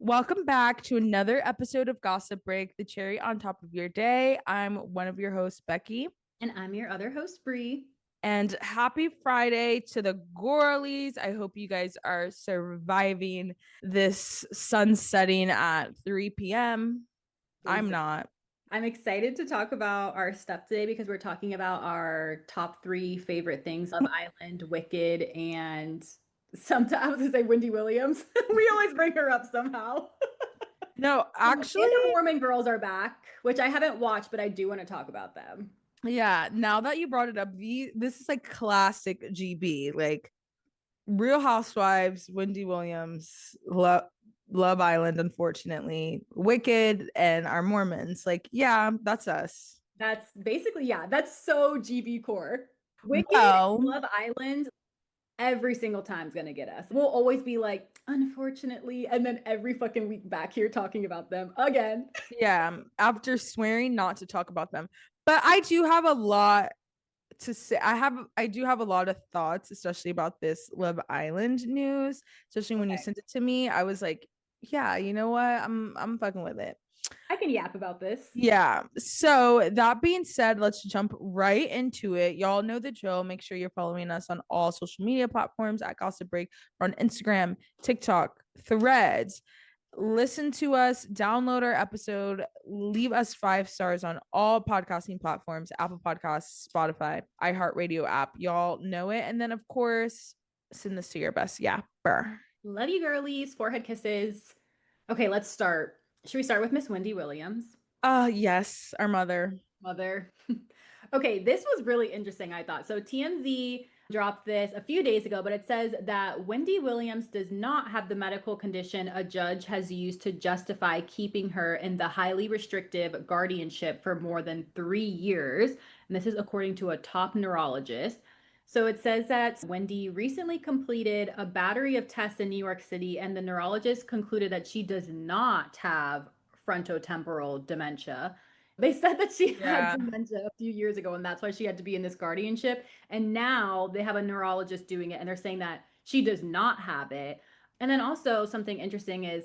Welcome back to another episode of Gossip Break, the cherry on top of your day. I'm one of your hosts, Becky. And I'm your other host, Bree. And happy Friday to the girlies. I hope you guys are surviving this sun setting at 3 p.m. I'm not. I'm excited to talk about our stuff today because we're talking about our top three favorite things of Island, Wicked, and sometimes I was gonna say Wendy Williams. We always bring her up somehow. No, And actually, the Mormon girls are back, which I haven't watched, but I do want to talk about them. yeah, now that you brought it up, this is like classic GB, like Real Housewives, Wendy Williams, Love Island, unfortunately, Wicked, and our Mormons. Like, yeah, that's us. That's basically, yeah, that's so GB core. Wicked, Well, Love Island, every single time's gonna get us. We'll always be like, unfortunately, and then every fucking week back here talking about them again. yeah, after swearing not to talk about them. But I do have a lot to say. I do have a lot of thoughts, especially about this Love Island news, especially when you Okay. sent it to me. I was like, yeah, you know what? I'm fucking with it. I can yap about this. Yeah. So that being said, let's jump right into it. Y'all know the drill. Make sure you're following us on all social media platforms at Gossip Break. We're on Instagram, TikTok, Threads. Listen to us, download our episode, leave us 5 stars on all podcasting platforms, Apple Podcasts, Spotify, iHeartRadio app. Y'all know it. And then, of course, send this to your best yapper. Love you, girlies. Forehead kisses. Okay, let's start. Should we start with Miss Wendy Williams? Yes, our mother. Mother. Okay, this was really interesting, I thought. So TMZ dropped this a few days ago, but it says that Wendy Williams does not have the medical condition a judge has used to justify keeping her in the highly restrictive guardianship for more than 3 years. And this is according to a top neurologist. So it says that Wendy recently completed a battery of tests in New York City, and the neurologist concluded that she does not have frontotemporal dementia. They said that she had Yeah. dementia a few years ago, and that's why she had to be in this guardianship. And now they have a neurologist doing it, and they're saying that she does not have it. And then also, something interesting is,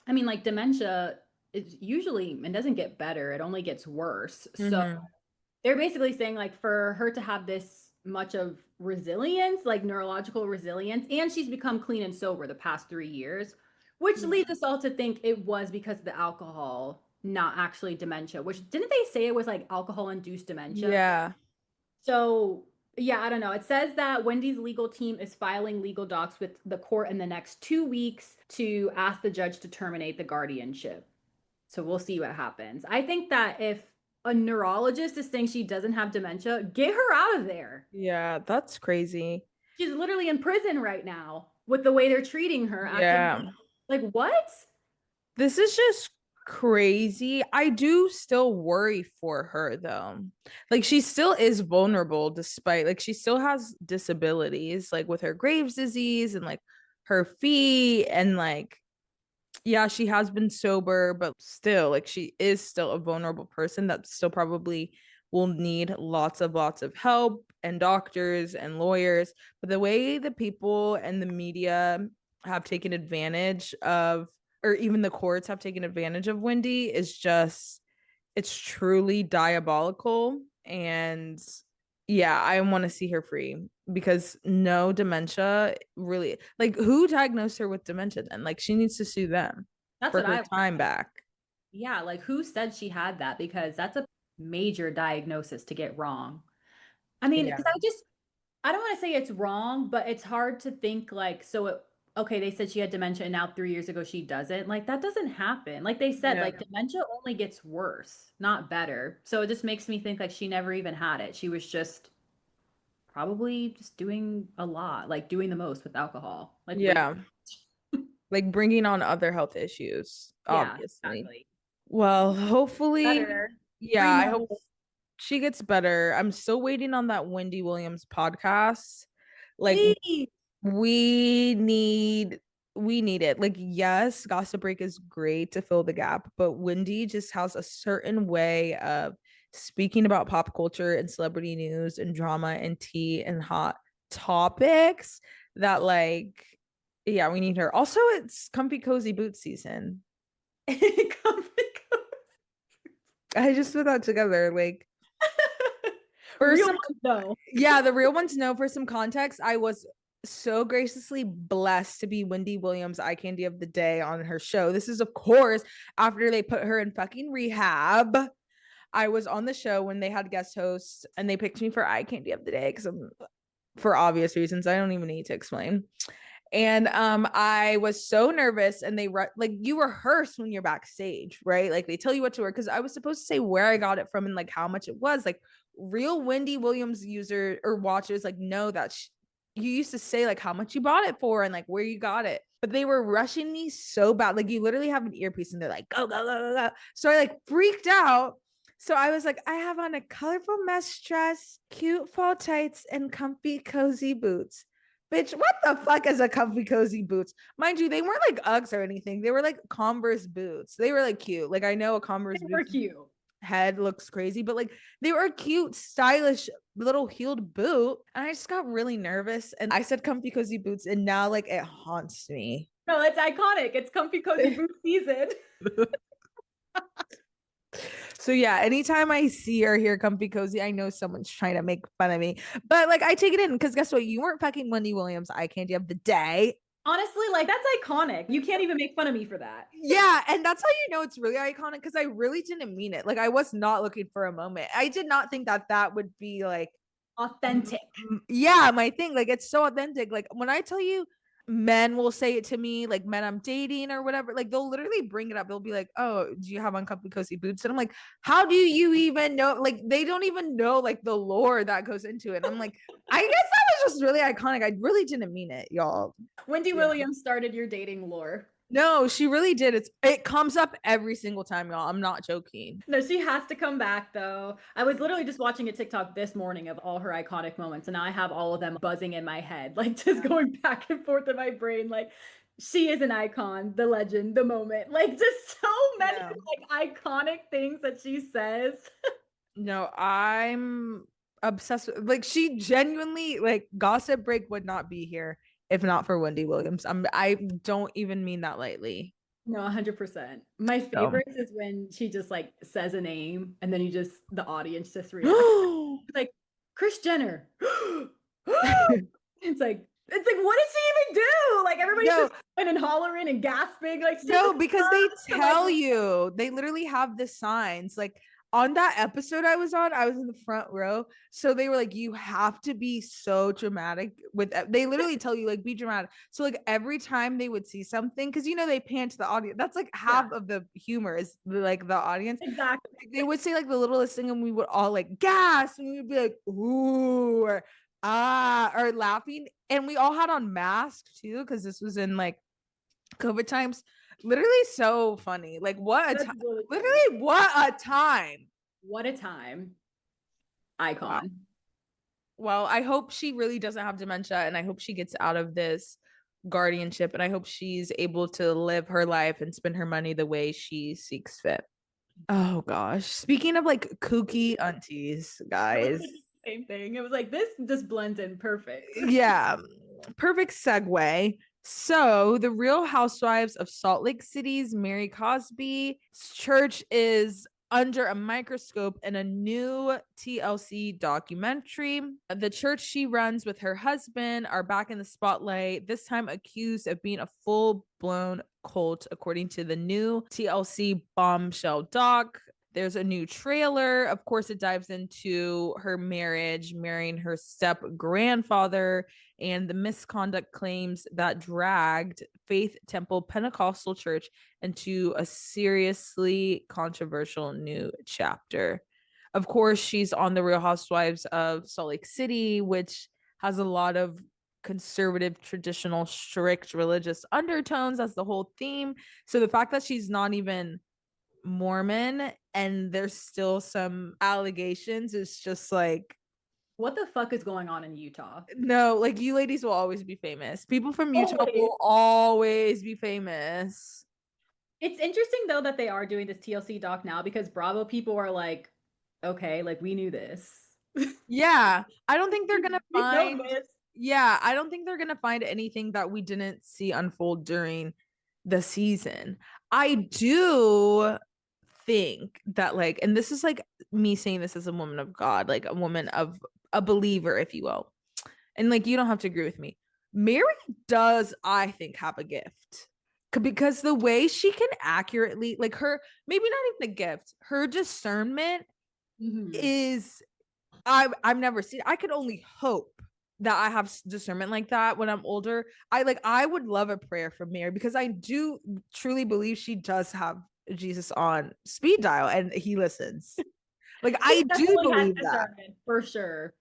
I mean, like dementia is usually, it doesn't get better, it only gets worse. So Mm-hmm. they're basically saying, like, for her to have this much of resilience, like neurological resilience, and she's become clean and sober the past 3 years, which leads us all to think it was because of the alcohol, not actually dementia, which didn't they say it was like alcohol induced dementia? Yeah. So, yeah, I don't know. It says that Wendy's legal team is filing legal docs with the court in the next 2 weeks to ask the judge to terminate the guardianship. So we'll see what happens. I think that if a neurologist is saying she doesn't have dementia, get her out of there. Yeah, that's crazy. She's literally in prison right now with the way they're treating her, acting Yeah. like what? This is just crazy. I do still worry for her though. Like she still is vulnerable despite like she still has disabilities like with her Graves disease and like her feet and like yeah, she has been sober, but still like she is still a vulnerable person that still probably will need lots of help and doctors and lawyers. But the way the people and the media have taken advantage of or even the courts have taken advantage of Wendy is just it's truly diabolical and yeah, I want to see her free because no dementia really like who diagnosed her with dementia then? Like she needs to sue them That's for what her I time back. yeah, like who said she had that? Because that's a major diagnosis to get wrong. I mean, Yeah. because I don't want to say it's wrong, but it's hard to think like, so it, okay, they said she had dementia and now 3 years ago she doesn't. Like that doesn't happen. Like they said, Yeah. like dementia only gets worse, not better. So it just makes me think like she never even had it. She was just probably just doing a lot, like doing the most with alcohol, like way. Yeah. Like bringing on other health issues, Yeah, obviously. exactly. Well, hopefully, Better. yeah, Free I hope Mo. she gets better. I'm still waiting on that Wendy Williams podcast. Like Please. we need we need it. Like yes, Gossip Break is great to fill the gap, but Wendy just has a certain way of speaking about pop culture and celebrity news and drama and tea and hot topics that like Yeah, we need her. Also, it's comfy cozy boot season. Comfy I just put that together. Like for Real some, ones though. yeah, the real ones know. For some context, I was so graciously blessed to be Wendy Williams' eye candy of the day on her show. This is, of course, after they put her in fucking rehab. I was on the show when they had guest hosts and they picked me for eye candy of the day because I'm, for obvious reasons, I don't even need to explain. And I was so nervous, and like you rehearse when you're backstage, right? Like they tell you what to wear, because I was supposed to say where I got it from and like how much it was. Like real Wendy Williams user or watchers like know that you used to say like how much you bought it for and like where you got it. But they were rushing me so bad. Like you literally have an earpiece and they're like, go, go, go, go, go. So I like freaked out. So I was like, I have on a colorful mesh dress, cute fall tights, and comfy cozy boots. Bitch, what the fuck is a comfy cozy boots? Mind you, they weren't like Uggs or anything. They were like Converse boots. They were like cute. Like I know a Converse They were boots cute. head looks crazy, but like they were a cute, stylish little heeled boot. And I just got really nervous. And I said comfy cozy boots, and now like it haunts me. No, it's iconic. It's comfy cozy boot season. So yeah, anytime I see or hear comfy cozy, I know someone's trying to make fun of me. But like I take it in because guess what? You weren't fucking Wendy Williams eye candy of the day. Honestly, like that's iconic. You can't even make fun of me for that. Yeah, and that's how you know it's really iconic because I really didn't mean it. Like I was not looking for a moment. I did not think that that would be like Authentic. yeah, my thing. Like it's so authentic. Like when I tell you men will say it to me, like men I'm dating or whatever, like they'll literally bring it up. They'll be like, oh, do you have on comfy cozy boots? And I'm like, how do you even know? Like they don't even know like the lore that goes into it. And I'm like, I guess that was just really iconic. I really didn't mean it, y'all. Wendy Yeah. Williams started your dating lore. No, she really did. It comes up every single time, y'all. I'm not joking. No, she has to come back though. I was literally just watching a TikTok this morning of all her iconic moments, and now I have all of them buzzing in my head, like just going back and forth in my brain. Like she is an icon, the legend, the moment. Like just so many No. like iconic things that she says. No, I'm obsessed with like she genuinely like Gossip Break would not be here if not for Wendy Williams. I don't even mean that lightly. No, 100%. My So favorites is when she just like says a name and then the audience just reacts. It's like Kris Jenner. It's like, what did she even do? Like everybody's no, just and hollering and gasping. Like no, because they tell like, you, they literally have the signs. Like on that episode I was on, I was in the front row. So they were like, you have to be so dramatic with they literally tell you, like, be dramatic. So like every time they would see something, because you know they pan to the audience. That's like half yeah, of the humor is like the audience. exactly. They would say like the littlest thing, and we would all like gasp, and we would be like, ooh, or ah, or laughing. And we all had on masks too, because this was in like COVID times. Literally so funny. Like what a That's time. really funny. Literally what a time. What a time. Wow. Icon. Well, I hope she really doesn't have dementia, and I hope she gets out of this guardianship, and I hope she's able to live her life and spend her money the way she seeks fit. Oh gosh. Speaking of like kooky aunties, guys. Same thing. It was like this just blends in perfect. Yeah. Perfect segue. So, the Real Housewives of Salt Lake City's Mary Cosby's church is under a microscope in a new TLC documentary. The church she runs with her husband are back in the spotlight, this time accused of being a full-blown cult, according to the new TLC bombshell doc. There's a new trailer. Of course, it dives into her marriage, marrying her step grandfather, and the misconduct claims that dragged Faith Temple Pentecostal Church into a seriously controversial new chapter. Of course, she's on the Real Housewives of Salt Lake City, which has a lot of conservative, traditional, strict religious undertones as the whole theme. So the fact that she's not even Mormon and there's still some allegations is just like, What the fuck is going on in Utah? no, like you ladies will always be famous. People from Utah Always. will always be famous. It's interesting though that they are doing this TLC doc now because Bravo people are like, okay, like we knew this. Yeah, I don't think they're gonna We know find this. Yeah, I don't think they're gonna find anything that we didn't see unfold during the season. I do think that, like, and this is like me saying this as a woman of God, like a woman of a believer, if you will. And like, you don't have to agree with me. Mary does, I think, have a gift. Because the way she can accurately, like her, maybe not even a gift, her discernment Mhm. is, I've never seen. I could only hope that I have discernment like that when I'm older. I would love a prayer from Mary because I do truly believe she does have Jesus on speed dial and he listens. Like She I do definitely has believe that. discernment for sure.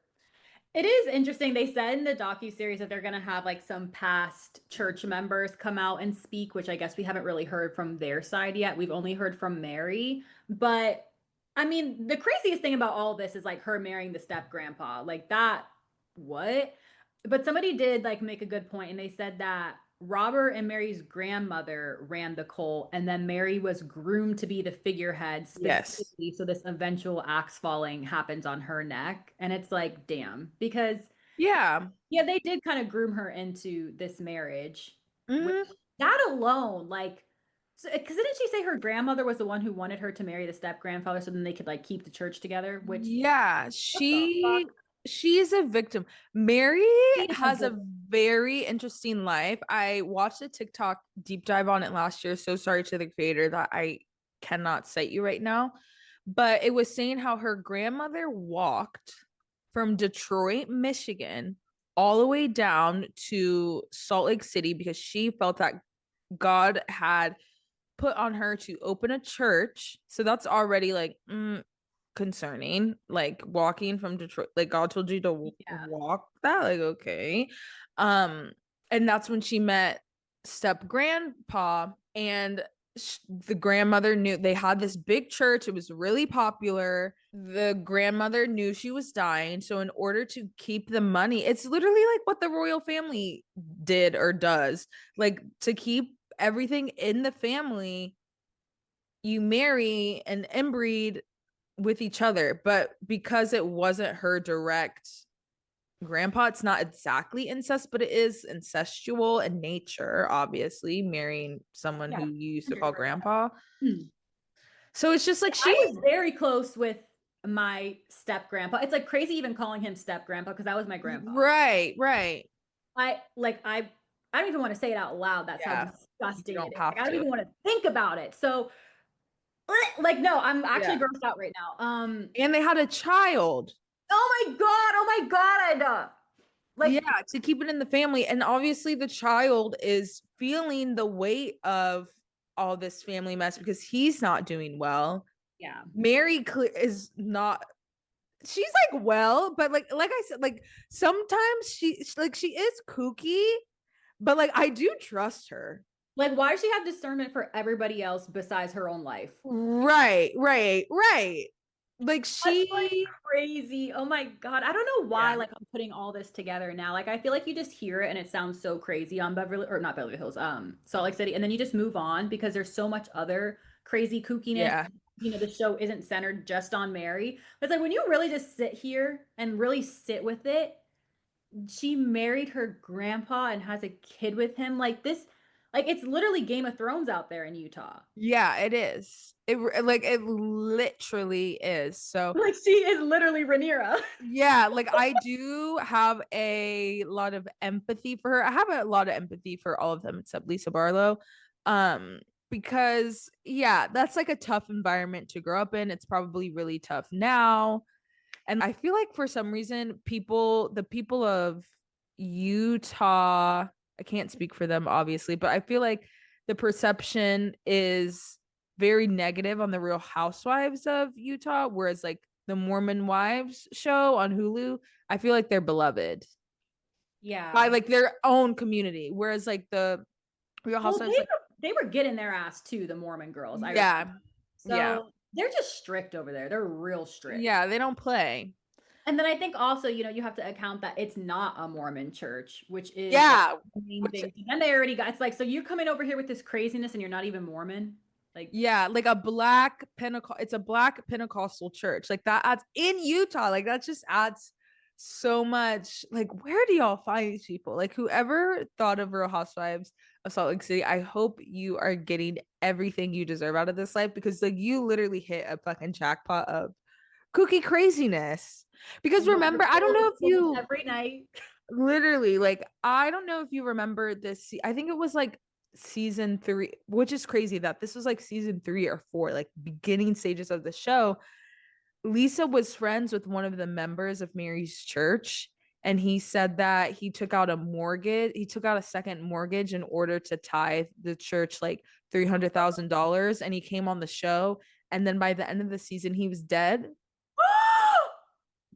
It is interesting. They said in the docu-series that they're going to have like some past church members come out and speak, which I guess we haven't really heard from their side yet. We've only heard from Mary. But I mean, the craziest thing about all this is like her marrying the step grandpa. Like that, what? But somebody did like make a good point, and they said that Robert and Mary's grandmother ran the cult, and then Mary was groomed to be the figurehead Yes. specifically. So this eventual axe falling happens on her neck. And it's like, damn, because Yeah. yeah, they did kind of groom her into this marriage, which Mhm. that alone, like, because didn't she say her grandmother was the one who wanted her to marry the step grandfather so then they could like keep the church together? Which, Yeah, what the fuck? she's a victim. Mary She is a has a very interesting life. I watched a TikTok deep dive on it last year. So sorry to the creator that I cannot cite you right now. But it was saying how her grandmother walked from Detroit, Michigan, all the way down to Salt Lake City because she felt that God had put on her to open a church. So that's already like concerning. Like walking from Detroit, like God told you to yeah. walk that, like okay. Um, and that's when she met step grandpa and the grandmother knew they had this big church. It was really popular. The grandmother knew she was dying. So, in order to keep the money, it's literally like what the royal family did or does, like to keep everything in the family, you marry and inbreed with each other. But because it wasn't her direct grandpa, it's not exactly incest, but it is incestual in nature, obviously, marrying someone who Yeah. you used to call 100%. grandpa. Hmm. So it's just like I she was very close with my step grandpa. It's like crazy even calling him step grandpa because that was my grandpa. right, right. I don't even want to say it out loud. That's how Yeah. You disgusting it don't is. Like have I don't to. even want to think about it. So like no, I'm actually Yeah. grossed out right now. And they had a child. Oh my God, oh my God. Yeah, Like to keep it in the family. And obviously the child is feeling the weight of all this family mess because he's not doing well. yeah. Mary is not, she's like well, but like I said, like sometimes she is kooky, but like I do trust her. Like why does she have discernment for everybody else besides her own life? Right, right, right. Like That's like she, crazy. Oh my God. I don't know why yeah, like I'm putting all this together now. Like I feel like you just hear it and it sounds so crazy on Beverly or not Beverly Hills, Salt Lake City. And then you just move on because there's so much other crazy kookiness. yeah, You know, the show isn't centered just on Mary. It's like when you really just sit here and really sit with it, she married her grandpa and has a kid with him. Like this, like it's literally Game of Thrones out there in Utah. yeah. It is. It literally is. So Like she is literally Rhaenyra. yeah, like I do have a lot of empathy for her. I have a lot of empathy for all of them except Lisa Barlow. Um, because yeah, that's like a tough environment to grow up in. It's probably really tough now. And I feel like for some reason, the people of Utah, I can't speak for them, obviously, but I feel like the perception is very negative on the Real Housewives of Utah, whereas like the Mormon Wives show on Hulu, I feel like they're beloved by Yeah. like their own community, whereas like the Real Well, Housewives, like they were getting their ass too, the Mormon girls. I remember. yeah, yeah, So they're just strict over there. They're real strict. yeah, they don't play. And then I think also, you have to account that it's not a Mormon church, which is like Yeah, the main which thing. So then they already got it's like, so you're coming over here with this craziness and you're not even Mormon. Like, yeah, like a black Pentecost. It's a black Pentecostal church. Like that adds in Utah. Like that just adds so much. Like, where do y'all find these people? Like, whoever thought of Real Housewives of Salt Lake City, I hope you are getting everything you deserve out of this life, because like you literally hit a fucking jackpot of kooky craziness. I Because know we're remember, I don't so know if exposed you every night. literally, like, I don't know if you remember this. I think it was like season 3, which is crazy that this was like season 3 or 4, like beginning stages of the show. Lisa was friends with one of the members of Mary's church, and he said that he took out a mortgage. He took out a second mortgage in order to tithe the church like $300,000, and he came on the show. And then by the end of the season, he was dead.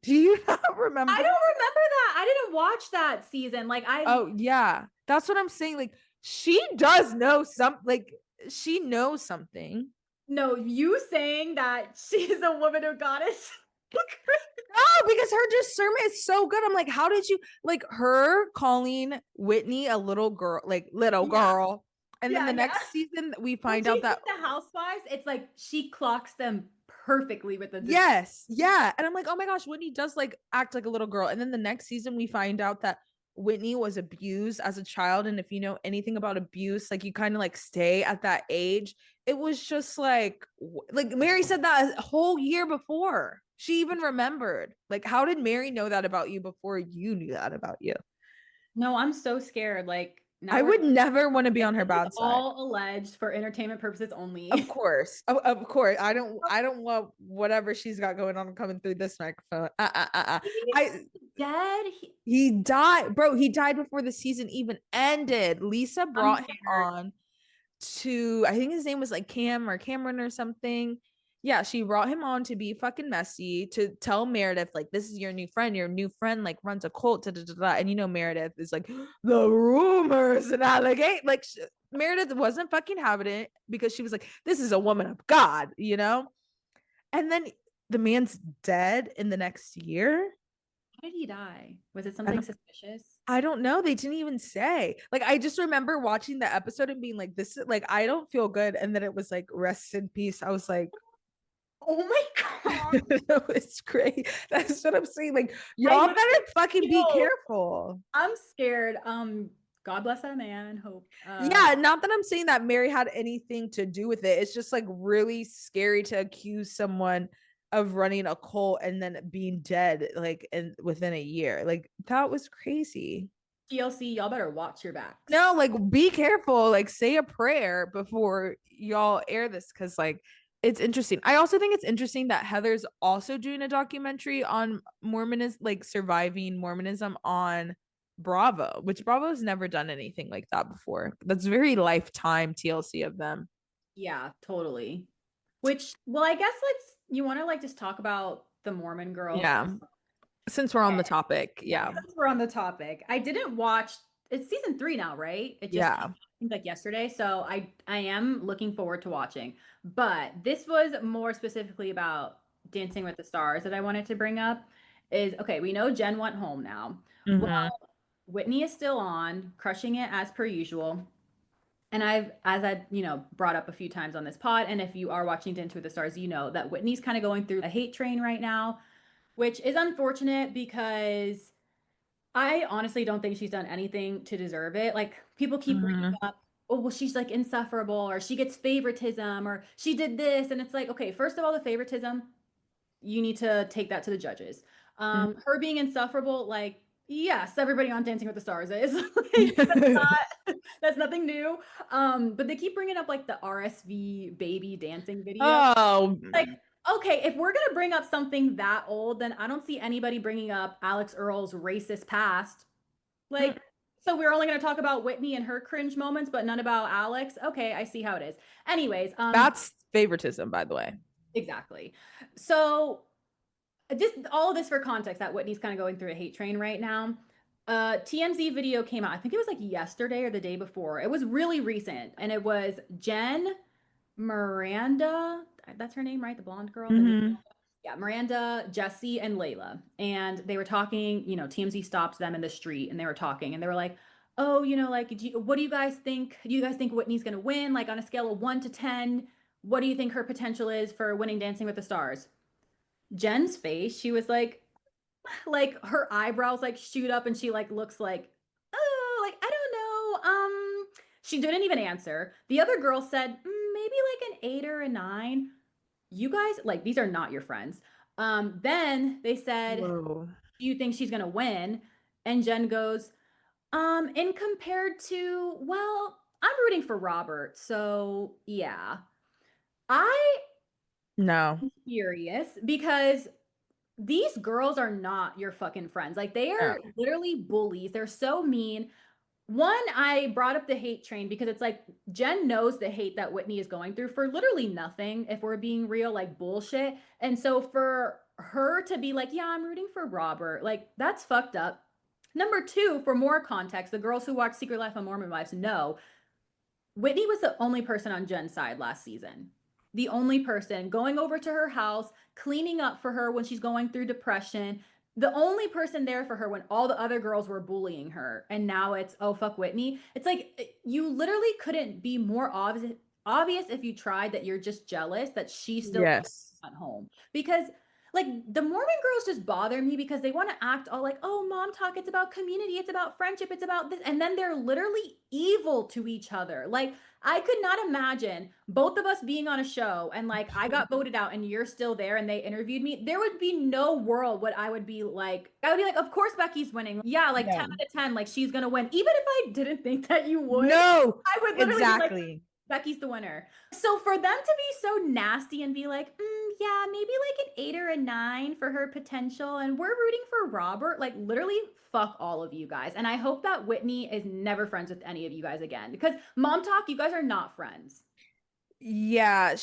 Do you not I remember? don't remember that. I didn't watch that season. Like I Oh yeah, that's what I'm saying. Like she does know some. Like she knows something. no, you saying that she's a woman of goddess. Oh, because her discernment is so good. I'm like, how did you like her calling Whitney a little girl, like little Yeah, girl? And then yeah, the yeah. next season, we When find she out sees that the housewives, it's like she clocks them perfectly with the discernment. yes, yeah. And I'm like, oh my gosh, Whitney does like act like a little girl. And then the next season, we find out that Whitney was abused as a child. And if you know anything about abuse, like you kind of like stay at that age. It was just like Mary said that a whole year before. She even remembered. Like, how did Mary know that about you before you knew that about you? No, I'm so scared. Like I now we're would never want to be on her this is bad side. all alleged for entertainment purposes only. Of course. Of course. I don't want whatever she's got going on coming through this microphone. He's I dead. He died, bro. He died before the season even ended. Lisa I'm brought him scared. on to, I think his name was like Cam or Cameron or something. Yeah, she brought him on to be fucking messy, to tell Meredith, like, this is your new friend. Your new friend, like, runs a cult. Da, da, da, da. And you know, Meredith is like, the rumors and allegate. Like, Meredith wasn't fucking having it because she was like, this is a woman of God, you know? And then the man's dead in the next year. How did he die? Was it I something don't suspicious? I don't know. They didn't even say. Like, I just remember watching the episode and being like, this is like, I don't feel good. And then it was like, rest in peace. I was like, Oh my god. it's great. That's what I'm saying. Like, I y'all know. better fucking be Yo, careful. I'm scared. God bless that man. Hope. Yeah, not that I'm saying that Mary had anything to do with it. It's just like really scary to accuse someone of running a cult and then being dead like in within a year. Like that was crazy. TLC, y'all better watch your backs. No, like be careful. Like say a prayer before y'all air this because like it's interesting. I also think it's interesting that Heather's also doing a documentary on Mormonism, like surviving Mormonism on Bravo, which Bravo's never done anything like that before. That's very lifetime TLC of them. Yeah, totally. Which, well, I guess you want to like just talk about the Mormon girls. Yeah. Since we're on the Okay. topic. Yeah, Yeah. since we're on the topic, I didn't watch. It's season 3 now, right? It just came Yeah. out, I think, like yesterday, so I am looking forward to watching. But this was more specifically about Dancing with the Stars that I wanted to bring up. Is okay, we know Jen went home now. Well, Mm-hmm. Whitney is still on, crushing it as per usual. And as I, brought up a few times on this pod, and if you are watching Dancing with the Stars, you know that Whitney's kind of going through a hate train right now, which is unfortunate because I honestly don't think she's done anything to deserve it. Like people keep bringing Mm-hmm. up, oh, well, she's like insufferable, or she gets favoritism, or she did this, and it's like, okay, first of all, the favoritism, you need to take that to the judges. Her being insufferable, like, yes, everybody on Dancing with the Stars is. Like, that's nothing new. But they keep bringing up like the RSV baby dancing video. Oh, Like, okay, if we're gonna bring up something that old, then I don't see anybody bringing up Alex Earl's racist past. Like, so we're only gonna talk about Whitney and her cringe moments, but none about Alex. Okay, I see how it is. Anyways, that's favoritism, by the way. exactly. So just all of this for context that Whitney's kind of going through a hate train right now. TMZ video came out. I think it was like yesterday or the day before. It was really recent, and it was Jen, Miranda. That's her name, right? The blonde girl. Mm-hmm. Yeah, Miranda, Jesse, and Layla. And they were talking. TMZ stopped them in the street, and they were talking, and they were like, "Oh, like, what do you guys think? Do you guys think Whitney's gonna win? Like on a scale of 1 to 10, what do you think her potential is for winning Dancing with the Stars?" Jen's face, she was like, like her eyebrows like shoot up and she like looks like, oh, like I don't know. She didn't even answer. The other girl said, maybe like an 8 or a 9. You guys, like, these are not your friends. Then they said, Whoa. do you think she's gonna win? And Jen goes, and compared to, well, I'm rooting for Robert, so yeah. I No. am furious because these girls are not your fucking friends. Like they No. are literally bullies. They're so mean. One, I brought up the hate train because it's like Jen knows the hate that Whitney is going through for literally nothing, if we're being real, like bullshit. And so for her to be like, yeah, I'm rooting for Robert, like that's fucked up. Number two, for more context, the girls who watch Secret Life of Mormon Wives know Whitney was the only person on Jen's side last season. The only person going over to her house, cleaning up for her when she's going through depression. The only person there for her when all the other girls were bullying her. And now it's, oh, fuck Whitney. It's like you literally couldn't be more obvious if you tried that you're just jealous that she's still Yes. at home. Because like the Mormon girls just bother me because they want to act all like, oh, mom talk, it's about community, it's about friendship, it's about this. And then they're literally evil to each other. Like, I could not imagine both of us being on a show and like I got voted out and you're still there and they interviewed me. There would be no world what I would be like. I would be like, of course Becky's winning. Yeah, like 10 No. out of 10, like she's gonna win. Even if I didn't think that you would, No. I would literally be like, Exactly. Becky's the winner. So for them to be so nasty and be like, yeah, maybe like an 8 or a 9 for her potential, and we're rooting for Robert, like literally fuck all of you guys. And I hope that Whitney is never friends with any of you guys again because mom talk, you guys are not friends. Yeah,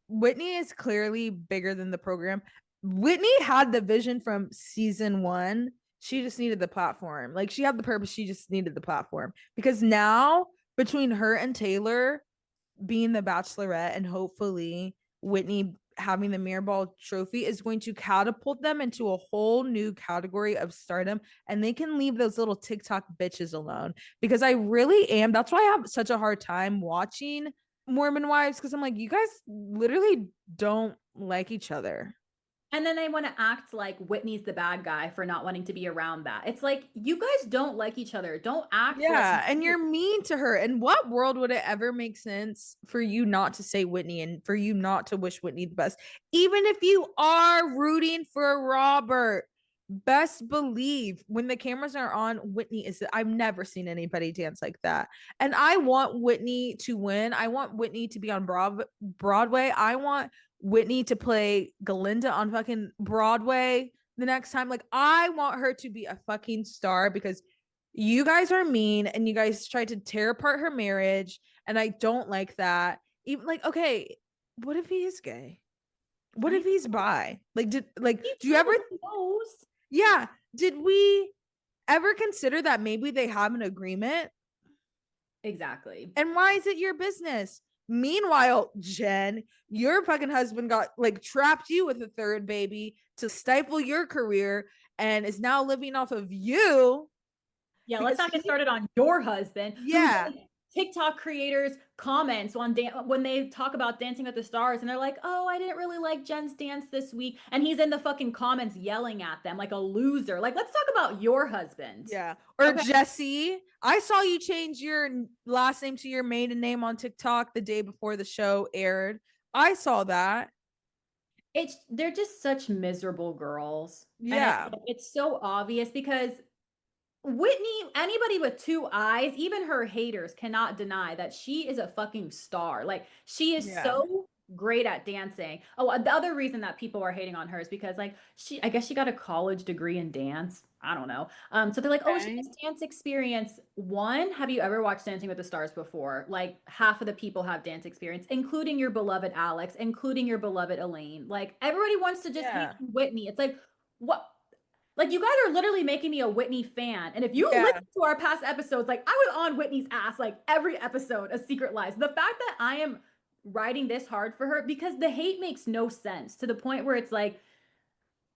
Whitney is clearly bigger than the program. Whitney had the vision from season 1. She just needed the platform. Like she had the purpose, she just needed the platform. Because now between her and Taylor being the bachelorette and hopefully Whitney having the Mirrorball trophy is going to catapult them into a whole new category of stardom, and they can leave those little TikTok bitches alone because I really am. That's why I have such a hard time watching Mormon Wives because I'm like, you guys literally don't like each other. And then they want to act like Whitney's the bad guy for not wanting to be around that. It's like, you guys don't like each other. Don't act like Yeah, and you're mean to her. In what world would it ever make sense for you not to say Whitney and for you not to wish Whitney the best? Even if you are rooting for Robert, best believe when the cameras are on, Whitney is. I've never seen anybody dance like that. And I want Whitney to win. I want Whitney to be on Broadway. I want Whitney to play Galinda on fucking Broadway the next time. Like, I want her to be a fucking star because you guys are mean and you guys tried to tear apart her marriage. And I don't like that. Even like, okay, what if he is gay? What if he's bi? Like, do you ever, knows. yeah, did we ever consider that maybe they have an agreement? Exactly. And why is it your business? Meanwhile, Jen, your fucking husband got like trapped you with a third baby to stifle your career and is now living off of you. Yeah, let's not get started on your husband who Yeah. TikTok creators comments on when they talk about Dancing with the Stars and they're like, "Oh, I didn't really like Jen's dance this week." And he's in the fucking comments yelling at them like a loser. Like, let's talk about your husband. Yeah. Or okay. Jesse, I saw you change your last name to your maiden name on TikTok the day before the show aired. I saw that. They're just such miserable girls. Yeah. And it's so obvious because Whitney, anybody with two eyes, even her haters cannot deny that she is a fucking star. Like she is Yeah. so great at dancing. Oh, the other reason that people are hating on her is because like I guess she got a college degree in dance. I don't know. So they're like, oh, she Okay. has dance experience. One, have you ever watched Dancing with the Stars before? Like half of the people have dance experience, including your beloved Alex, including your beloved Elaine. Like everybody wants to just hate Yeah. Whitney. It's like, what? Like you guys are literally making me a Whitney fan. And if you Yeah. listen to our past episodes, like I was on Whitney's ass like every episode of Secret Lies. The fact that I am writing this hard for her because the hate makes no sense to the point where it's like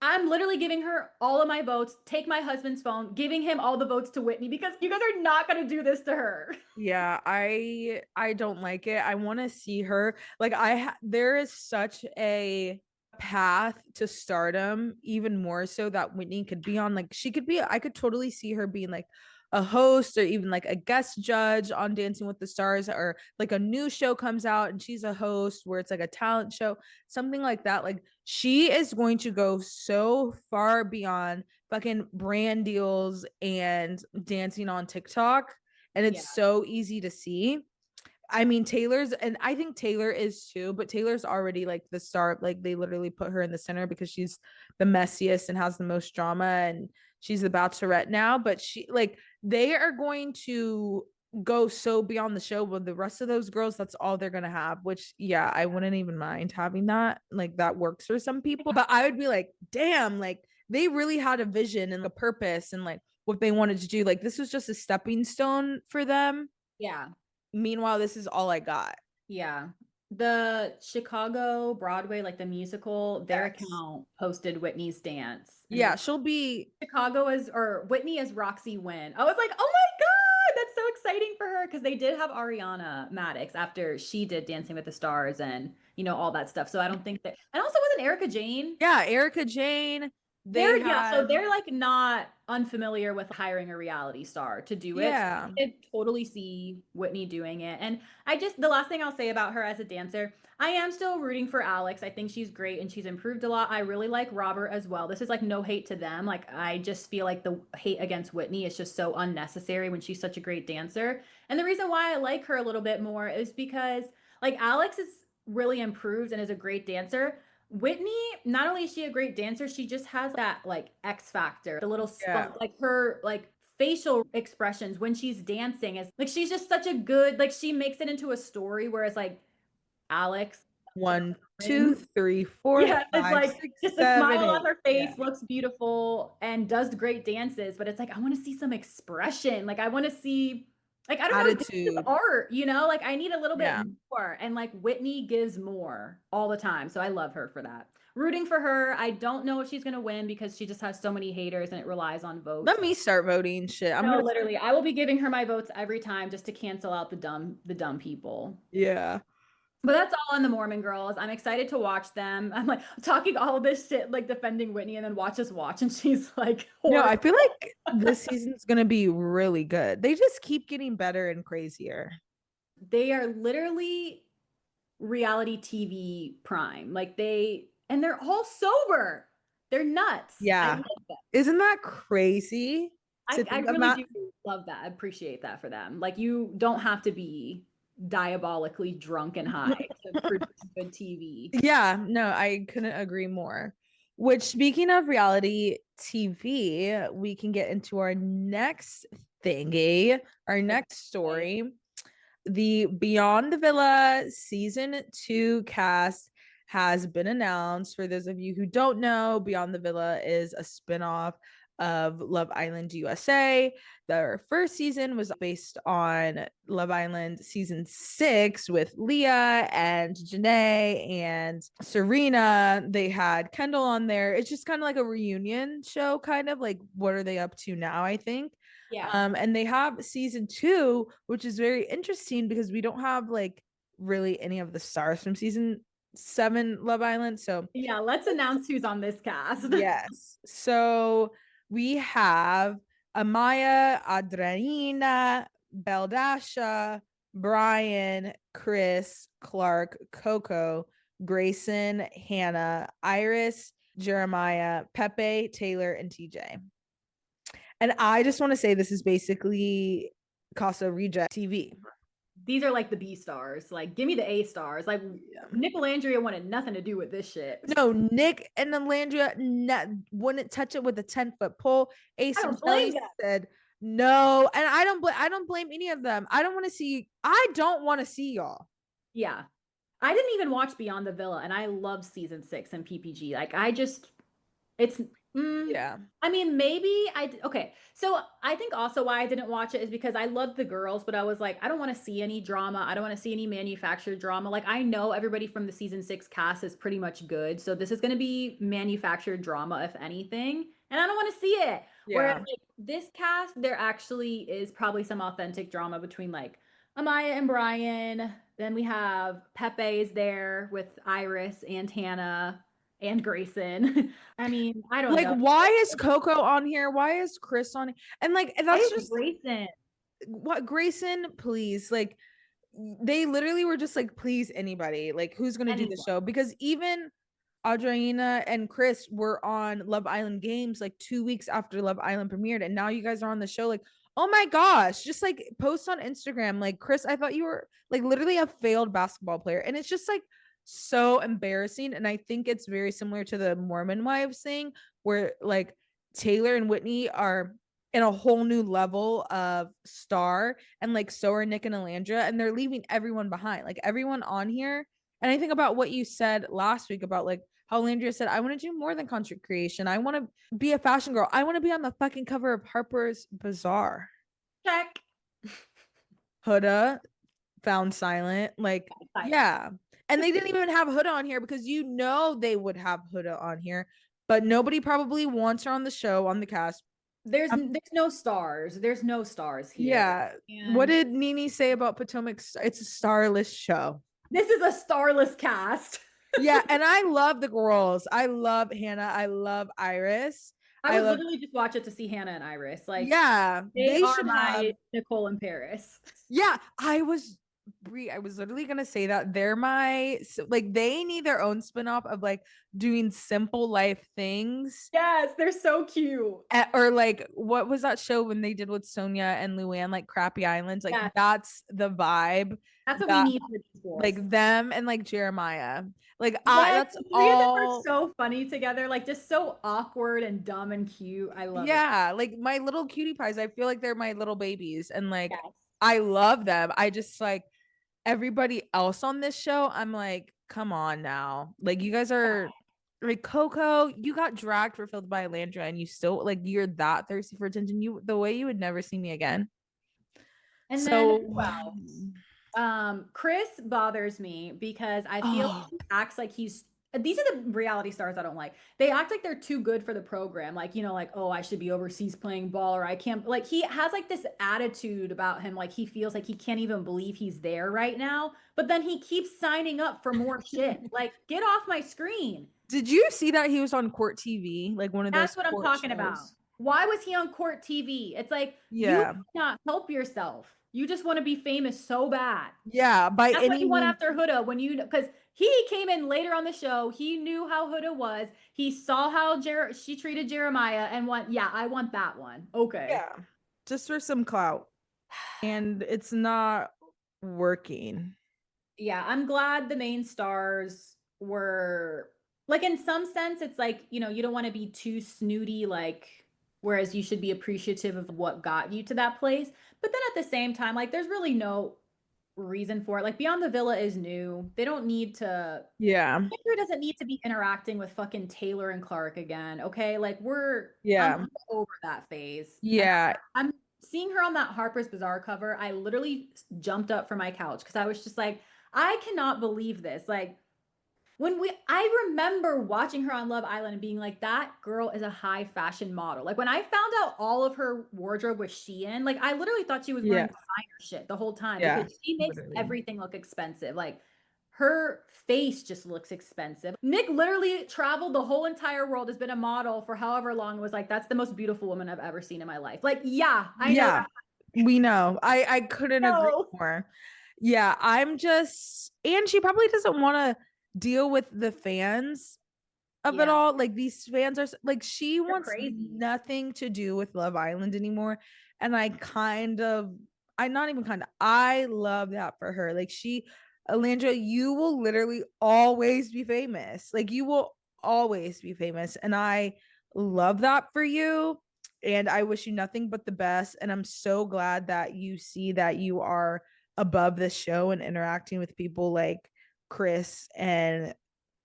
I'm literally giving her all of my votes, take my husband's phone, giving him all the votes to Whitney because you guys are not going to do this to her. Yeah, I don't like it. I want to see her. Like there is such a path to stardom even more so that Whitney could be on. Like she could be, I could totally see her being like a host or even like a guest judge on Dancing with the Stars, or like a new show comes out and she's a host where it's like a talent show, something like that. Like she is going to go so far beyond fucking brand deals and dancing on TikTok, and Yeah. it's so easy to see. I mean, Taylor's, and I think Taylor is too, but Taylor's already like the star. Like they literally put her in the center because she's the messiest and has the most drama, and she's the bachelorette now. But she, like, they are going to go so beyond the show with the rest of those girls. That's all they're gonna have. Which, yeah, I wouldn't even mind having that. Like that works for some people, but I would be like, damn, like they really had a vision and a purpose and like what they wanted to do. Like this was just a stepping stone for them. Yeah. Meanwhile, this is all I got. Yeah. The Chicago Broadway, like the musical, their Yes. account posted Whitney's dance. And it Yeah, was she'll be. Chicago as or Whitney as Roxy Wynn. I was like, oh my God, that's so exciting for her because they did have Ariana Madix after she did Dancing with the Stars and all that stuff. So I don't think that, and also wasn't Erica Jane. Yeah, Erica Jane. They So had. they're like not unfamiliar with hiring a reality star to do it. So Yeah. I could totally see Whitney doing it. And the last thing I'll say about her as a dancer, I am still rooting for Alex. I think she's great and she's improved a lot. I really like Robert as well. This is like no hate to them. Like I just feel like the hate against Whitney is just so unnecessary when she's such a great dancer. And the reason why I like her a little bit more is because like Alex is really improved and is a great dancer. Whitney, not only is she a great dancer, she just has that like X factor, the little Yeah. spunk, like her like facial expressions when she's dancing is like she's just such a good like she makes it into a story, whereas like Alex, One, two, Lynn, three, four, yeah, it's five, like six, just a seven, smile on eight. her Yeah. face, looks beautiful and does great dances, but it's like I want to see some expression. Like I want to see like I don't know, this is Attitude. art, like I need a little bit Yeah. more and like Whitney gives more all the time. So I love her for that. Rooting for her. I don't know if she's going to win because she just has so many haters and it relies on votes. Let me start voting shit. I'm No, gonna. literally, I will be giving her my votes every time just to cancel out the dumb people. Yeah. But that's all on the Mormon girls. I'm excited to watch them. I'm like talking all of this shit, like defending Whitney, and then watch us watch, and she's like No, horrible. I feel like this season's gonna be really good. They just keep getting better and crazier. They are literally reality TV prime. Like and they're all sober. They're nuts. I Yeah. love them. Isn't that crazy to I think really about? do love that. I appreciate that for them. Like you don't have to be diabolically drunk and high to produce good TV. Yeah, no, I couldn't agree more. Which, speaking of reality TV, we can get into our next thingy, our next story. The Beyond the Villa season 2 cast has been announced. For those of you who don't know, Beyond the Villa is a spinoff of Love Island USA. Their first season was based on Love Island season 6 with Leah and Janae and Serena. They had Kendall on there. It's just kind of like a reunion show, kind of like what are they up to now, I think. Yeah. And they have season 2, which is very interesting because we don't have like really any of the stars from season 7 Love Island. So Yeah, let's announce who's on this cast. yes. So we have Amaya, Adriana, Beldasha, Brian, Chris, Clark, Coco, Grayson, Hannah, Iris, Jeremiah, Pepe, Taylor, and TJ. And I just want to say this is basically Casa Reject TV. These are like the B stars. Like, give me the A stars. Like, Nick Olandria wanted nothing to do with this shit. No, Nick and Olandria wouldn't touch it with a 10-foot pole. Ace I and don't Kelly blame them. said no, and I don't blame any of them. I don't want to see y'all. Yeah. I didn't even watch Beyond the Villa, and I love season 6 and PPG. Like, it's Yeah. I mean, okay. So I think also why I didn't watch it is because I love the girls, but I was like, I don't want to see any drama. I don't want to see any manufactured drama. Like I know everybody from the season 6 cast is pretty much good. So this is going to be manufactured drama, if anything. And I don't want to see it. Yeah. Whereas like this cast, there actually is probably some authentic drama between like Amaya and Brian. Then we have Pepe is there with Iris and Hannah. and Grayson. I mean, I don't Like, know. why is Coco on here? Why is Chris on? And like, Why that's is just Grayson? what Grayson, please. Like, they literally were just like, please, anybody, like, who's gonna do the Anyone. show? Because even Adriana and Chris were on Love Island Games like 2 weeks after Love Island premiered, and now you guys are on the show. Like, oh my gosh, just like post on Instagram. Like, Chris, I thought you were like literally a failed basketball player, and it's just like so embarrassing. And I think it's very similar to the Mormon wives thing, where like Taylor and Whitney are in a whole new level of star, and like so are Nick and Olandria, and they're leaving everyone behind. Like everyone on here. And I think about what you said last week about like how Landria said, I want to do more than content creation. I want to be a fashion girl. I want to be on the fucking cover of Harper's Bazaar. Check. Huda found silent. Like, yeah. And they didn't even have Huda on here because you know they would have Huda on here, but nobody probably wants her on the show, on the cast. There's no stars. There's no stars here. Yeah. What And did Nene say about Potomac? It's a starless show. this is a starless cast. Yeah, and I love the girls. I love Hannah. I love Iris. I would love literally just watch it to see Hannah and Iris. Like, yeah, they are should my have. Nicole and Paris. Yeah, I was literally gonna say that they're my like they need their own spinoff of like doing simple life things. Yes, they're so cute. Or like what was that show when they did with Sonia and Luann, like Crappy Islands? Like Yes. that's the vibe. That's what we That need for these girls. like them and like Jeremiah. Like Yes, that's the three of them are all. so funny together, like just so awkward and dumb and cute. I love it. Yeah, like my little cutie pies. I feel like they're my little babies, and like Yes. I love them. I just like everybody else on this show. I'm like, come on now. Like you guys are like Coco, you got dragged for Filled by Landra, and you still like you're that thirsty for attention. You the way you would never see me again. And then So who else? Chris bothers me because I feel like he acts like these are the reality stars I don't like. They act like they're too good for the program. Like, you know, like, oh, I should be overseas playing ball, or I can't. Like, he has like this attitude about him. Like, he feels like he can't even believe he's there right now. But then he keeps signing up for more shit. Like, get off my screen. did you see that he was on Court TV? Like one of those That's what I'm court talking shows? about. Why was he on Court TV? It's like, you Yeah. cannot help yourself. You just want to be famous so bad. Yeah. By That's what any you want means. after Huda, when you, because he came in later on the show. He knew how Huda was. He saw how she treated Jeremiah and went, yeah, I want that one. Okay. Yeah. Just for some clout. And it's not working. Yeah, I'm glad the main stars were like, in some sense, it's like, you know, you don't want to be too snooty, like, whereas you should be appreciative of what got you to that place. But then at the same time, like, there's really no reason for it. Like, Beyond the Villa is new. They don't need to. Yeah. Andrew doesn't need to be interacting with fucking Taylor and Clark again. Okay. Like, I'm over that phase. Yeah. I'm seeing her on that Harper's Bazaar cover. I literally jumped up from my couch because I was just like, I cannot believe this. Like, I remember watching her on Love Island and being like, that girl is a high fashion model. Like, when I found out all of her wardrobe was Shein, like, I literally thought she was wearing designer shit the whole time because she makes everything look expensive. Like, her face just looks expensive. Nick literally traveled the whole entire world, has been a model for however long, was like, that's the most beautiful woman I've ever seen in my life. Like, yeah, I know. Yeah, we know. I couldn't agree more. Yeah, I'm just, and she probably doesn't want to deal with the fans of it all. Like, these fans are like, she wants nothing to do with Love Island anymore. And I love that for her. Like, Olandria, you will literally always be famous. Like, you will always be famous. And I love that for you. And I wish you nothing but the best. And I'm so glad that you see that you are above this show and interacting with people like Chris and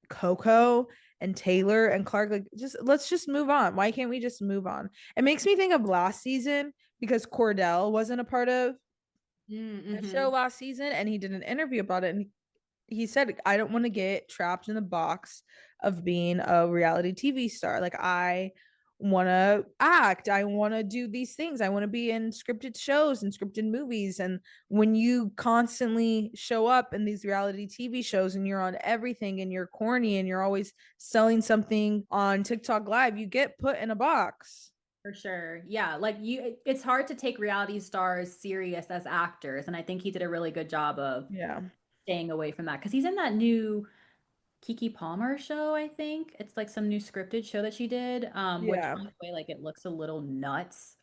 Coco and Taylor and Clark. Like, let's just move on. Why can't we just move on? It makes me think of last season because Cordell wasn't a part of the show last season, and he did an interview about it, and he said, I don't want to get trapped in the box of being a reality TV star. Like, I want to act. I want to do these things. I want to be in scripted shows and scripted movies. And when you constantly show up in these reality TV shows and you're on everything and you're corny and you're always selling something on TikTok Live, you get put in a box. For sure. Yeah. Like it's hard to take reality stars serious as actors. And I think he did a really good job of staying away from that. Cause he's in that new Kiki Palmer show, I think. It's like some new scripted show that she did. Which by the way, like it looks a little nuts.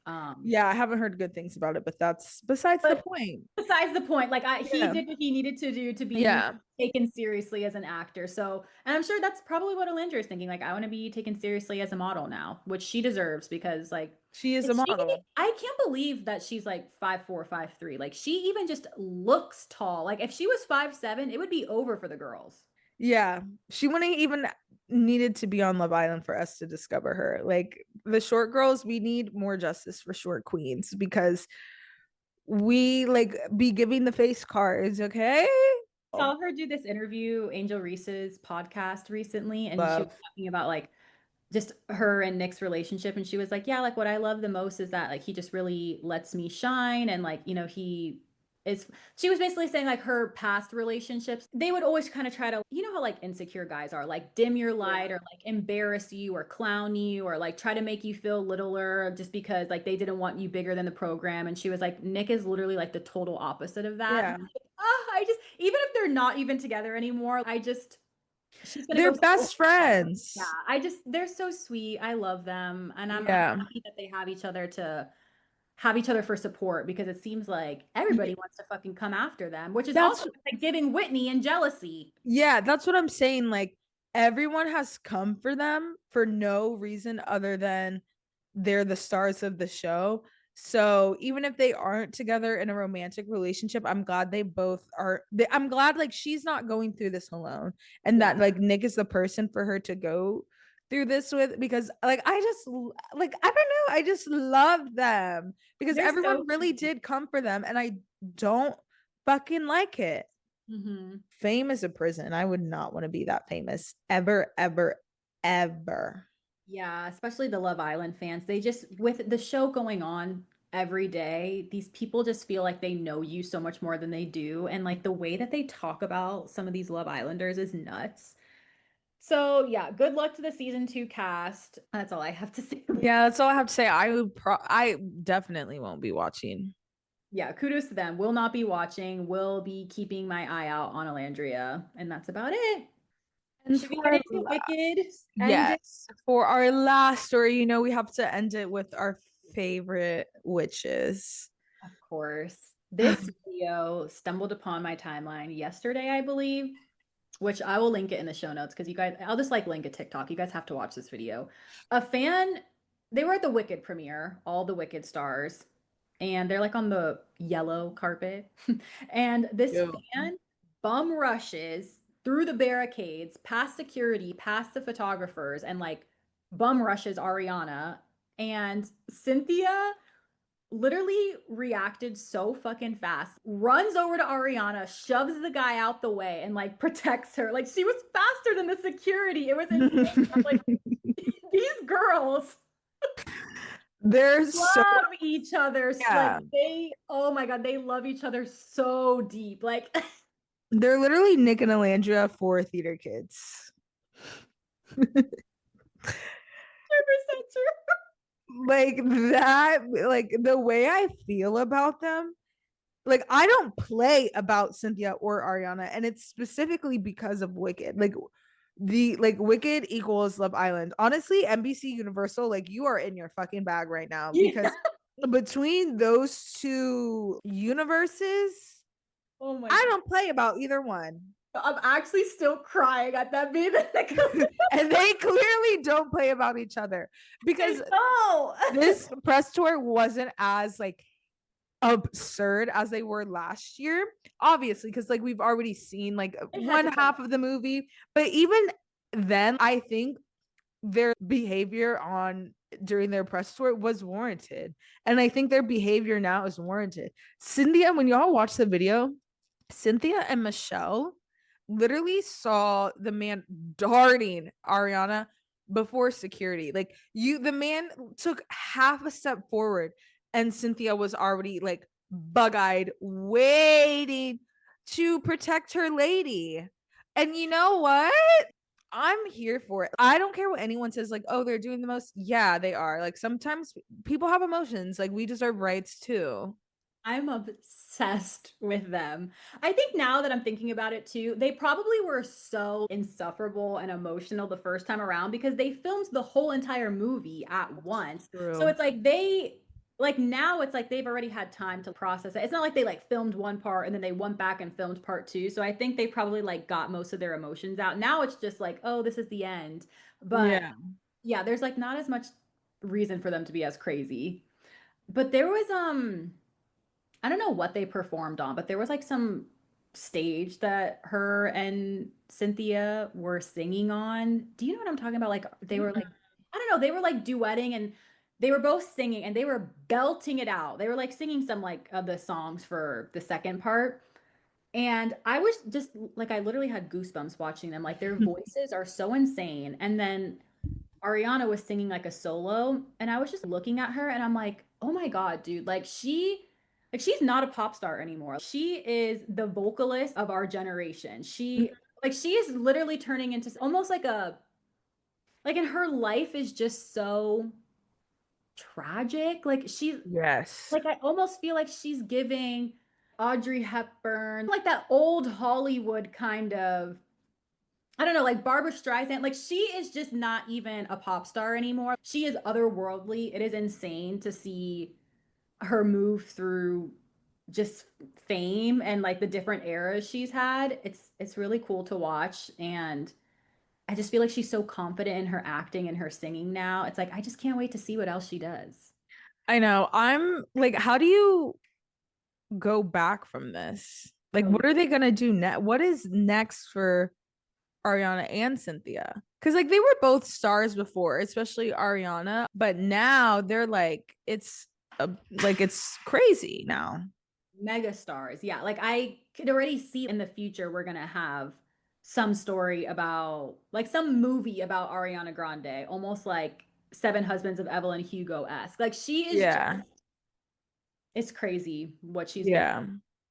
Yeah, I haven't heard good things about it, but that's besides the point. Besides the point, like he did what he needed to do to be taken seriously as an actor. So, and I'm sure that's probably what Olandria is thinking. Like, I want to be taken seriously as a model now, which she deserves because, like, she is a model. I can't believe that she's like 5'4", 5'3". Like, she even just looks tall. Like, if she was 5'7", it would be over for the girls. Yeah, she wouldn't even needed to be on Love Island for us to discover her. Like the short girls, we need more justice for short queens because we like be giving the face cards, okay? I saw her do this interview, Angel Reese's podcast recently, and she was talking about like just her and Nick's relationship, and she was like, yeah, like what I love the most is that like he just really lets me shine, and like, you know, she was basically saying like her past relationships, they would always kind of try to, you know how like insecure guys are, like dim your light or like embarrass you or clown you or like try to make you feel littler just because like they didn't want you bigger than the program. And she was like, Nick is literally like the total opposite of that. I just, even if they're not even together anymore, they're best friends. Yeah, they're so sweet. I love them, and I'm happy that they have each other for support because it seems like everybody wants to fucking come after them, which is also like giving Whitney and jealousy. Yeah, that's what I'm saying. Like everyone has come for them for no reason other than they're the stars of the show. So even if they aren't together in a romantic relationship, I'm glad they both are. I'm glad like she's not going through this alone, and that like Nick is the person for her to go through this with, because like I just like I don't know, I just love them because everyone really did come for them, and I don't fucking like it. Fame is a prison. I would not want to be that famous ever, ever, ever. Yeah, especially the Love Island fans. They just, with the show going on every day, these people just feel like they know you so much more than they do. And like the way that they talk about some of these Love Islanders is nuts. So yeah, good luck to the season 2 cast. That's all I have to say. Yeah, that's all I have to say. I definitely won't be watching. Yeah, kudos to them. Will not be watching. Will be keeping my eye out on Olandria. And that's about it. And should we get into Wicked? Yes. For our last story, you know, we have to end it with our favorite witches. Of course. This video stumbled upon my timeline yesterday, I believe, which I will link it in the show notes because you guys, I'll just like link a TikTok. You guys have to watch this video. They were at the Wicked premiere, all the Wicked stars, and they're like on the yellow carpet. And this fan bum rushes through the barricades, past security, past the photographers, and like bum rushes Ariana. And Cynthia literally reacted so fucking fast, runs over to Ariana, shoves the guy out the way, and like protects her. Like she was faster than the security. It was insane. I'm like, these girls, they're love each other. Yeah. Like oh my god, they love each other so deep. Like they're literally Nick and Olandria for theater kids. 100% true. Like that, like the way I feel about them, like I don't play about Cynthia or Ariana, and it's specifically because of Wicked. Like Wicked equals Love Island. Honestly, NBC Universal, like you are in your fucking bag right now because between those two universes, oh my I don't play about either one. I'm actually still crying at that bit. And they clearly don't play about each other because this press tour wasn't as like absurd as they were last year, obviously, because like we've already seen like one half of the movie, but even then I think their behavior during their press tour was warranted, and I think their behavior now is warranted. Cynthia, when y'all watch the video, Cynthia and Michelle literally saw the man darting Ariana before security. Like the man took half a step forward and Cynthia was already like bug-eyed waiting to protect her lady. And you know what? I'm here for it. I don't care what anyone says, like, oh, they're doing the most. Yeah, they are. Like, sometimes people have emotions. Like, we deserve rights too. I'm obsessed with them. I think now that I'm thinking about it too, they probably were so insufferable and emotional the first time around because they filmed the whole entire movie at once. So True. it's like like now it's like they've already had time to process it. It's not like they like filmed one part and then they went back and filmed part two. So I think they probably like got most of their emotions out. Now it's just like, oh, this is the end. But Yeah. yeah, there's like not as much reason for them to be as crazy. But there was I don't know what they performed on, but there was like some stage that her and Cynthia were singing on. Do you know what I'm talking about? Like they were like, I don't know, they were like duetting and they were both singing and they were belting it out. They were like singing some like of the songs for the second part. And I was just like, I literally had goosebumps watching them. Like their voices are so insane. And then Ariana was singing like a solo, and I was just looking at her and I'm like, "Oh my God, dude. She's not a pop star anymore. She is the vocalist of our generation. She is literally turning into almost like a like in her life is just so tragic. Like she's Yes. like I almost feel like she's giving Audrey Hepburn, like that old Hollywood kind of I don't know, like Barbara Streisand, like she is just not even a pop star anymore. She is otherworldly. It is insane to see her move through just fame and like the different eras she's had. It's really cool to watch and I just feel like she's so confident in her acting and her singing now. It's like I just can't wait to see what else she does. I know. I'm like, how do you go back from this? Like, Oh, what are they gonna do next? What is next for Ariana and Cynthia? Because like they were both stars before, especially Ariana, but now they're like it's crazy now. mega stars. Yeah, like I could already see in the future we're gonna have some story about like some movie about Ariana Grande, almost like Seven Husbands of Evelyn Hugo-esque. Like she is just Yeah. it's crazy what she's been Yeah.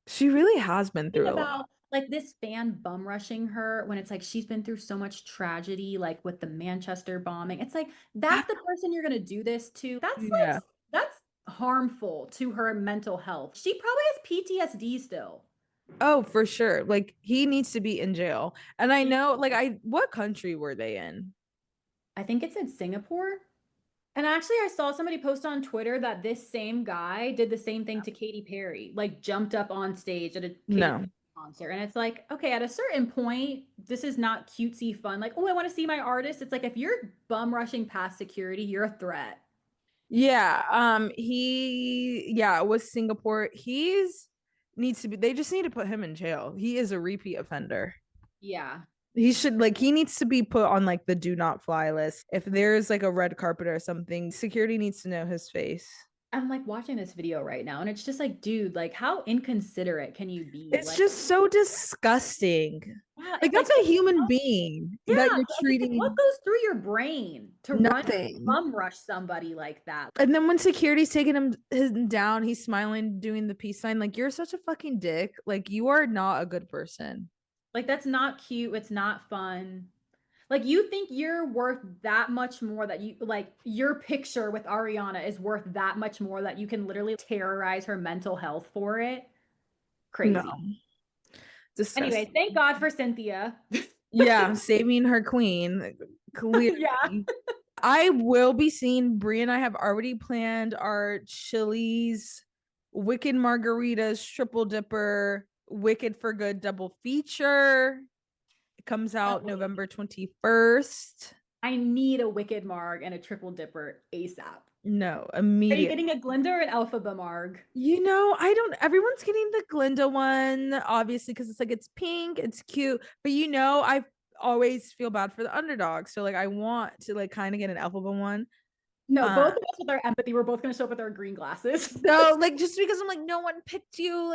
She really has been thinking through a lot. about like this fan bum rushing her when it's like she's been through so much tragedy, like with the Manchester bombing. It's like that's the person you're gonna do this to. Yeah. That's harmful to her mental health. She probably has PTSD still. Oh, for sure. Like he needs to be in jail. And I know, like what country were they in? I think it said Singapore. And actually, I saw somebody post on Twitter that this same guy did the same thing to Katy Perry, like jumped up on stage at a Katy No. Perry concert. And it's like, okay, at a certain point, this is not cutesy fun. Like, oh, I want to see my artist. It's like if you're bum rushing past security, you're a threat. Yeah. It was Singapore. He's needs to be they just need to put him in jail. He is a repeat offender. Yeah. He needs to be put on like the do not fly list. If there's like a red carpet or something, security needs to know his face. I'm like watching this video right now, and it's just like, dude, like how inconsiderate can you be? It's Like, just so disgusting. yeah, Like it's like that's a human being yeah, that you're like it's like what treating goes through your brain to run nothing. bum rush somebody like that? And then when security's taking him down, he's smiling, doing the peace sign. Like you're such a fucking dick. Like you are not a good person. Like that's not cute. It's not fun. Like you think you're worth that much more that you like your picture with Ariana is worth that much more that you can literally terrorize her mental health for it. No, Crazy. Anyways, disgusting. thank God for Cynthia. Yeah, saving her queen. Yeah. Clearly. I will be seeing Brie and I have already planned our Chili's Wicked Margaritas Triple Dipper Wicked for Good double feature. It comes out November 21st. I need a Wicked Marg and a Triple Dipper ASAP. No, Are you immediate. getting a Glinda or an Elphaba Marg? I don't, everyone's getting the Glinda one, obviously, because it's like, it's pink, it's cute. But I always feel bad for the underdog. So, like, I want to, like, kind of get an Elphaba one. No, Uh, both of us with our empathy, we're both going to show up with our green glasses. so, like, just because I'm like, no one picked you.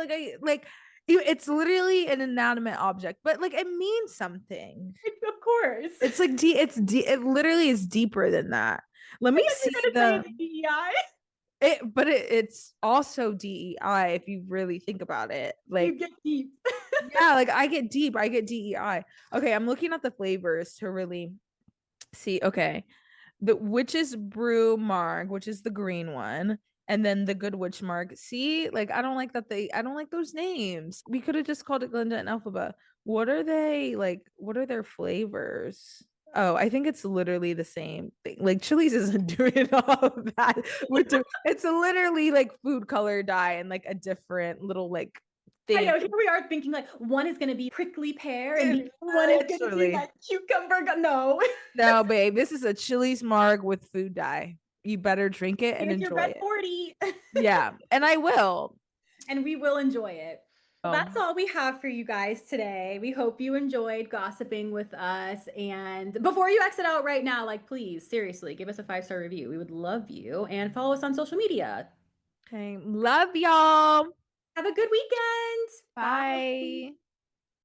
It's literally an inanimate object, but, like, it means something. I feel course. It's like it literally is deeper than that. Let me see You're gonna say it's DEI. It's also DEI if you really think about it. You Like, get deep. yeah, like I get deep, I get DEI. Okay, I'm looking at the flavors to really see. Okay, the Witch's Brew Marg, which is the green one, and then the Good Witch Marg. See, like I don't like those names. We could have just called it Glinda and Elphaba. What are they like? What are their flavors? Oh, I think it's literally the same thing. Like Chili's isn't doing all of that. It's literally like food color dye and like a different little like I thing. know, here we are thinking like one is going to be prickly pear and the other one is going to be like cucumber. No. No, babe, this is a Chili's Marg with food dye. You better drink it and Here's your enjoy red it. 40. Yeah, and I will. And we will enjoy it. Well, Oh, that's all we have for you guys today. We hope you enjoyed gossiping with us. And before you exit out right now, like, please, seriously, give us a 5-star review. We would love you. And follow us on social media. okay. Love y'all. Have a good weekend. Bye. Bye.